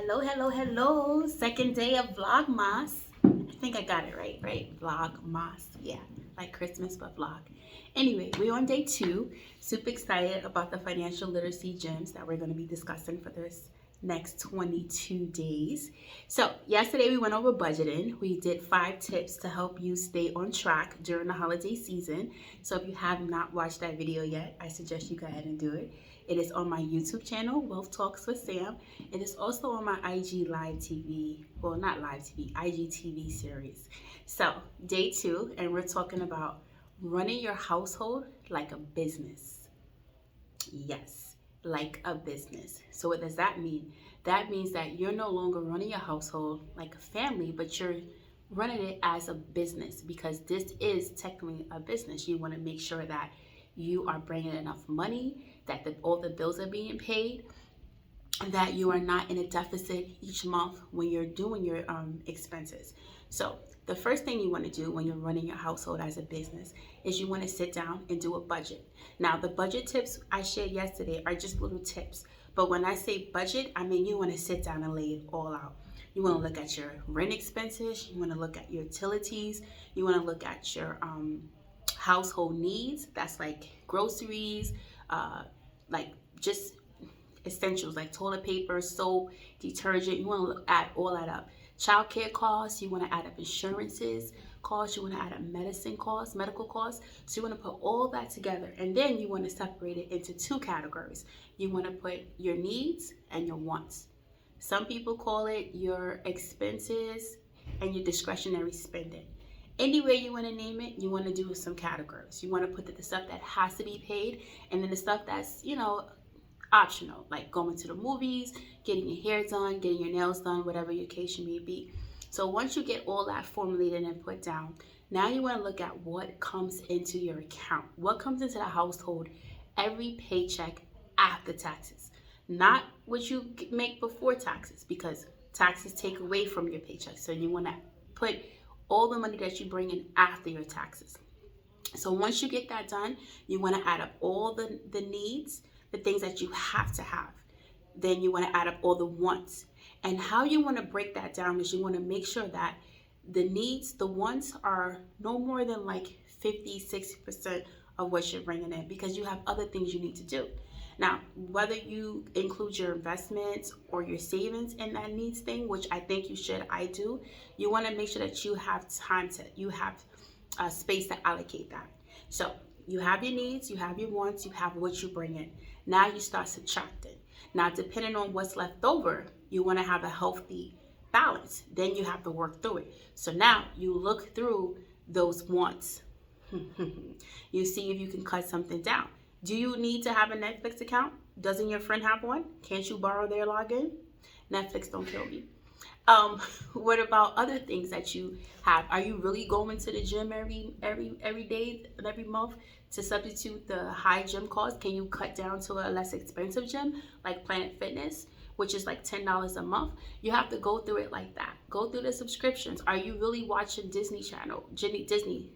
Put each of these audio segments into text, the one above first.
Hello. Second day of Vlogmas. I think I got it right? Vlogmas. Yeah, like Christmas, but vlog. Anyway, we're on day 2. Super excited about the financial literacy gems that we're going to be discussing for this next 22 days. So yesterday we went over budgeting. We did 5 tips to help you stay on track during the holiday season. So if you have not watched that video yet, I suggest you go ahead and do it. It is on my YouTube channel, Wealth Talks with Sam. It is also on my IG Live TV, well, not Live TV, IGTV series. So, day 2, and we're talking about running your household like a business. Yes, like a business. So what does that mean? That means that you're no longer running your household like a family, but you're running it as a business, because this is technically a business. You want to make sure that you are bringing enough money, that all the bills are being paid, that you are not in a deficit each month when you're doing your expenses. So the first thing you want to do when you're running your household as a business is you want to sit down and do a budget. Now, the budget tips I shared yesterday are just little tips. But when I say budget, I mean you want to sit down and lay it all out. You want to look at your rent expenses. You want to look at your utilities. You want to look at your household needs. That's like groceries, like just essentials like toilet paper, soap, detergent. You want to add all that up. Childcare costs, you want to add up insurances costs, you want to add up medicine costs, medical costs. So you want to put all that together, and then you want to separate it into 2 categories. You want to put your needs and your wants. Some people call it your expenses and your discretionary spending. Any way you want to name it, you want to do some categories. You want to put the stuff that has to be paid, and then the stuff that's, optional, like going to the movies, getting your hair done, getting your nails done, whatever your case may be. So once you get all that formulated and put down, now you want to look at what comes into your account. What comes into the household every paycheck after taxes. Not what you make before taxes, because taxes take away from your paycheck. So you want to put all the money that you bring in after your taxes. So once you get that done, you want to add up all the needs, the things that you have to have. Then you want to add up all the wants. And how you want to break that down is you want to make sure that the needs, the wants, are no more than like 50-60% of what you're bringing in, because you have other things you need to do. Now, whether you include your investments or your savings in that needs thing, which I think you should, I do, you want to make sure that you have you have space to allocate that. So you have your needs, you have your wants, you have what you bring in. Now you start subtracting. Now, depending on what's left over, you want to have a healthy balance. Then you have to work through it. So now you look through those wants. You see if you can cut something down. Do you need to have a Netflix account? Doesn't your friend have one? Can't you borrow their login? Netflix, don't kill me. What about other things that you have? Are you really going to the gym every day and every month to substitute the high gym cost? Can you cut down to a less expensive gym like Planet Fitness, which is like $10 a month? You have to go through it like that. Go through the subscriptions. Are you really watching Disney Channel, Disney,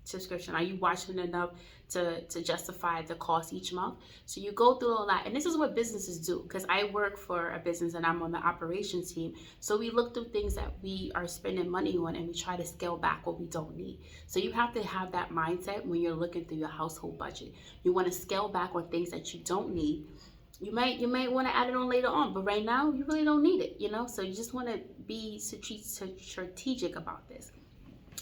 subscription? Are you watching enough to justify the cost each month? So you go through all that. And this is what businesses do, because I work for a business and I'm on the operations team. So we look through things that we are spending money on, and we try to scale back what we don't need. So you have to have that mindset when you're looking through your household budget. You want to scale back on things that you don't need. You might want to add it on later on, but right now you really don't need it, So you just want to be strategic about this.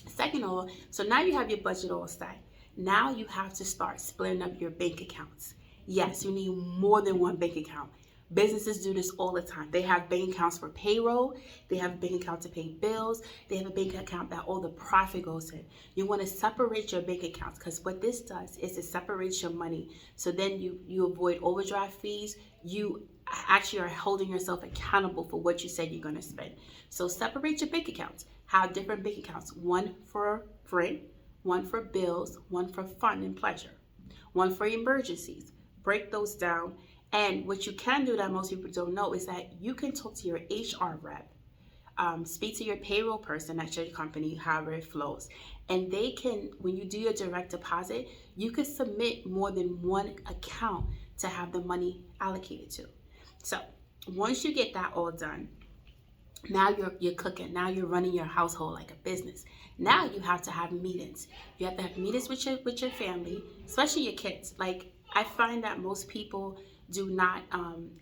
Second of all, so now you have your budget all set. Now you have to start splitting up your bank accounts. Yes, you need more than one bank account. Businesses do this all the time. They have bank accounts for payroll. They have a bank account to pay bills. They have a bank account that all the profit goes in. You want to separate your bank accounts, because what this does is it separates your money. So then you avoid overdraft fees. You actually are holding yourself accountable for what you said you're going to spend. So separate your bank accounts. Have different bank accounts. One for rent, one for bills, one for fun and pleasure, one for emergencies. Break those down. And what you can do that most people don't know is that you can talk to your HR rep, speak to your payroll person at your company, however it flows. And they can, when you do your direct deposit, you can submit more than one account to have the money allocated to. So Once you get that all done, now you're cooking. Now you're running your household like a business. Now you have to have meetings. You have to have meetings with your family, especially your kids. Like, I find that most people do not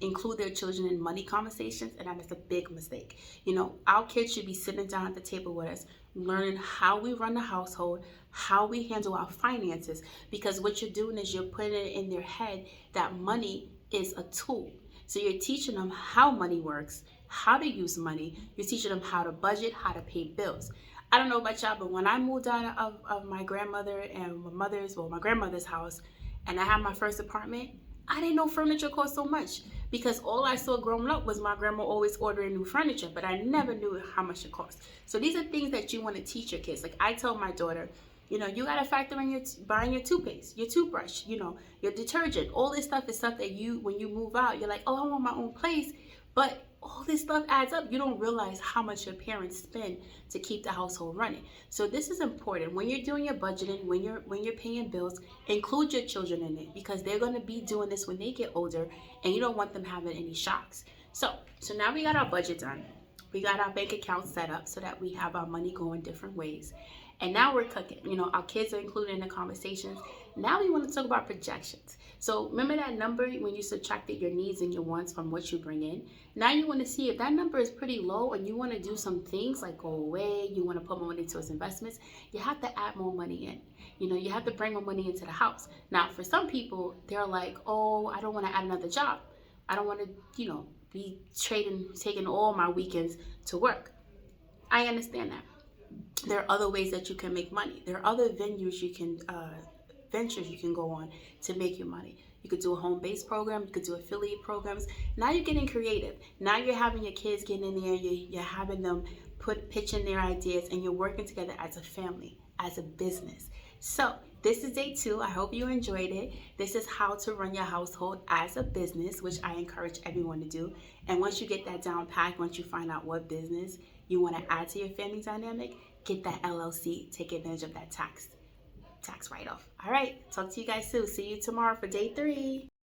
include their children in money conversations, and that is a big mistake. You know, our kids should be sitting down at the table with us, learning how we run the household, how we handle our finances, because what you're doing is you're putting it in their head that money is a tool. So you're teaching them how money works, how to use money. You're teaching them how to budget, how to pay bills. I don't know about y'all, but when I moved out of my grandmother and my grandmother's house, and I had my first apartment, I didn't know furniture cost so much, because all I saw growing up was my grandma always ordering new furniture, but I never knew how much it cost. So these are things that you want to teach your kids. Like, I tell my daughter, you know, you got to factor in your buying your toothpaste, your toothbrush, you know, your detergent. All this stuff is stuff that when you move out, you're like, oh, I want my own place. But all this stuff adds up. You don't realize how much your parents spend to keep the household running. So this is important. When you're doing your budgeting, when you're paying bills, include your children in it, because they're going to be doing this when they get older, and you don't want them having any shocks. So now we got our budget done. We got our bank account set up so that we have our money going different ways. And now we're cooking. You know, our kids are included in the conversations. Now we want to talk about projections. So remember that number when you subtracted your needs and your wants from what you bring in? Now you want to see if that number is pretty low and you want to do some things like go away, you want to put more money towards investments, you have to add more money in. You know, you have to bring more money into the house. Now, for some people, they're like, oh, I don't want to add another job. I don't want to, you know, be taking all my weekends to work. I understand that. There are other ways that you can make money. There are other ventures you can go on to make your money. You could do a home-based program. You could do affiliate programs. Now you're getting creative. Now you're having your kids getting in there. You're having them pitch in their ideas, and you're working together as a family, as a business. So this is day 2. I hope you enjoyed it. This is how to run your household as a business, which I encourage everyone to do. And once you get that down pat, once you find out what business you want to add to your family dynamic, get that LLC, take advantage of that tax write-off. All right, talk to you guys soon. See you tomorrow for day 3.